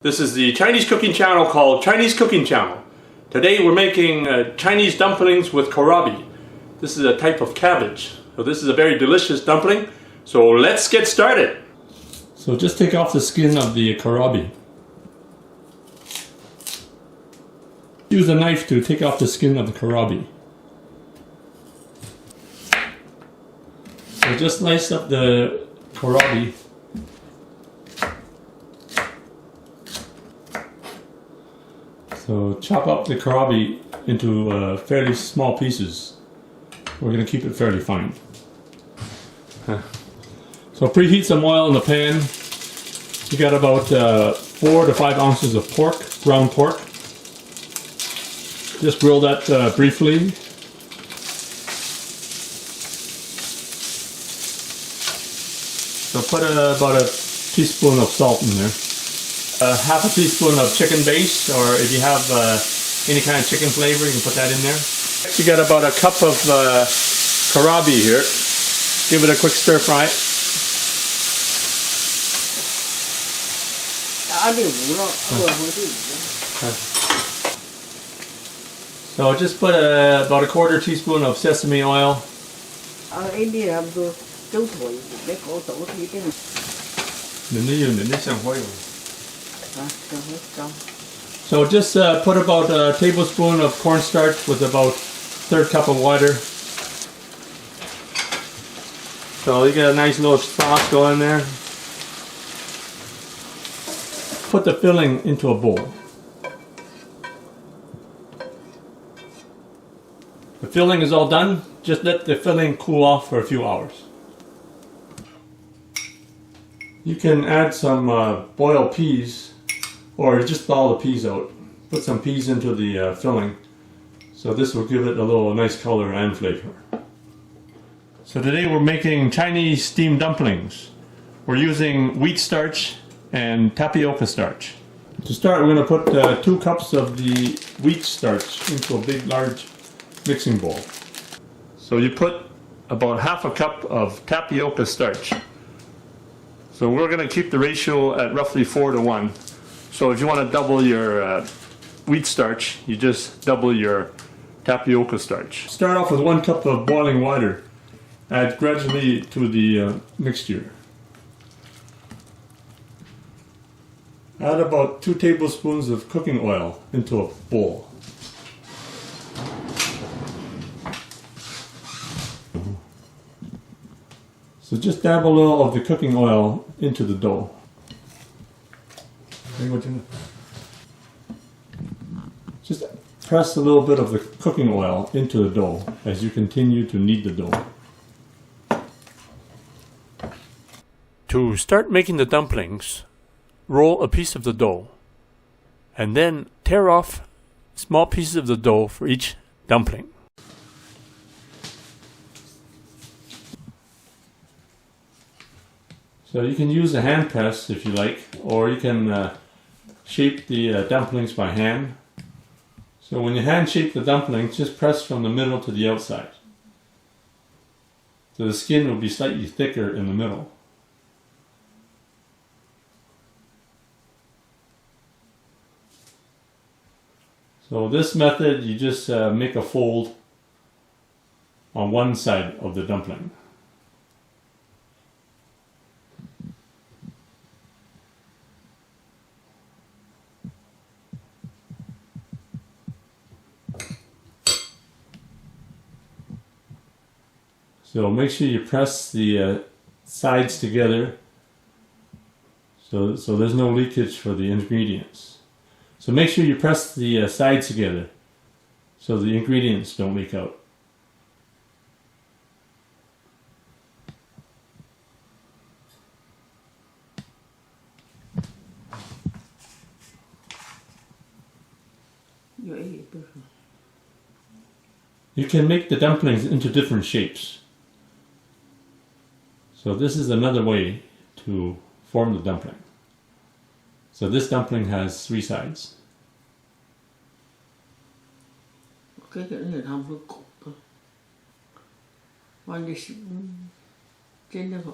This is the Chinese cooking channel called Chinese Cooking Channel. Today we're making Chinese dumplings with kohlrabi. This is a type of cabbage. So this is a very delicious dumpling. So let's get started. So just take off the skin of the kohlrabi. Use a knife to take off the skin of the kohlrabi. So just slice up the kohlrabi. So chop up the kohlrabi into fairly small pieces. We're going to keep it fairly fine. So preheat some oil in the pan. You got about 4 to 5 ounces of pork, ground pork. Just grill that briefly. So put about a teaspoon of salt in there. Half a teaspoon of chicken base, or if you have any kind of chicken flavor, you can put that in there. You got about a cup of kohlrabi here. Give it a quick stir fry. So just put about a quarter teaspoon of sesame oil. So just put about a tablespoon of cornstarch with about 1/3 cup of water. So you got a nice little sauce going there. Put the filling into a bowl. The filling is all done. Just let the filling cool off for a few hours. You can add some boiled peas, or just thaw the peas out. Put some peas into the filling. So this will give it a little nice color and flavor. So today we're making Chinese steamed dumplings. We're using wheat starch and tapioca starch. To start, we're going to put 2 cups of the wheat starch into a big large mixing bowl. So you put about 1/2 cup of tapioca starch. So we're going to keep the ratio at roughly 4 to 1. So if you want to double your wheat starch, you just double your tapioca starch. Start off with 1 cup of boiling water. Add gradually to the mixture. Add about 2 tablespoons of cooking oil into a bowl. So just dab a little of the cooking oil into the dough. Just press a little bit of the cooking oil into the dough as you continue to knead the dough. To start making the dumplings, roll a piece of the dough and then tear off small pieces of the dough for each dumpling. So you can use a hand press if you like, or you can shape the dumplings by hand. So when you hand shape the dumplings, just press from the middle to the outside. So the skin will be slightly thicker in the middle. So this method, you just make a fold on one side of the dumpling. So make sure you press the sides together so there's no leakage for the ingredients. So make sure you press the sides together so the ingredients don't leak out. You can make the dumplings into different shapes. So this is another way to form the dumpling. So this dumpling has 3 sides. Cái này làm hơi cục thôi. Bao nhiêu trên đó họ.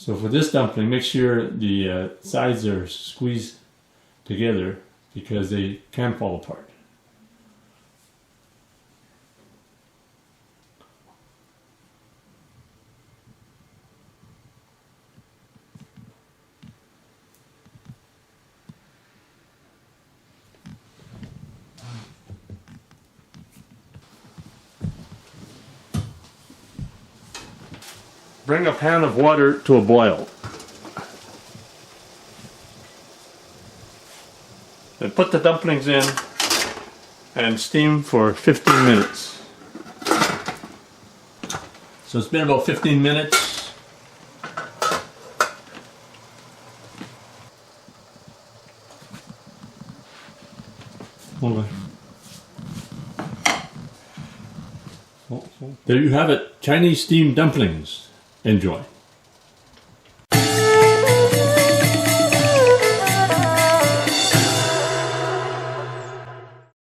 So for this dumpling, make sure the sides are squeezed together because they can fall apart. Bring a pan of water to a boil. Then put the dumplings in and steam for 15 minutes. So it's been about 15 minutes. Hold on. There you have it, Chinese steamed dumplings. Enjoy.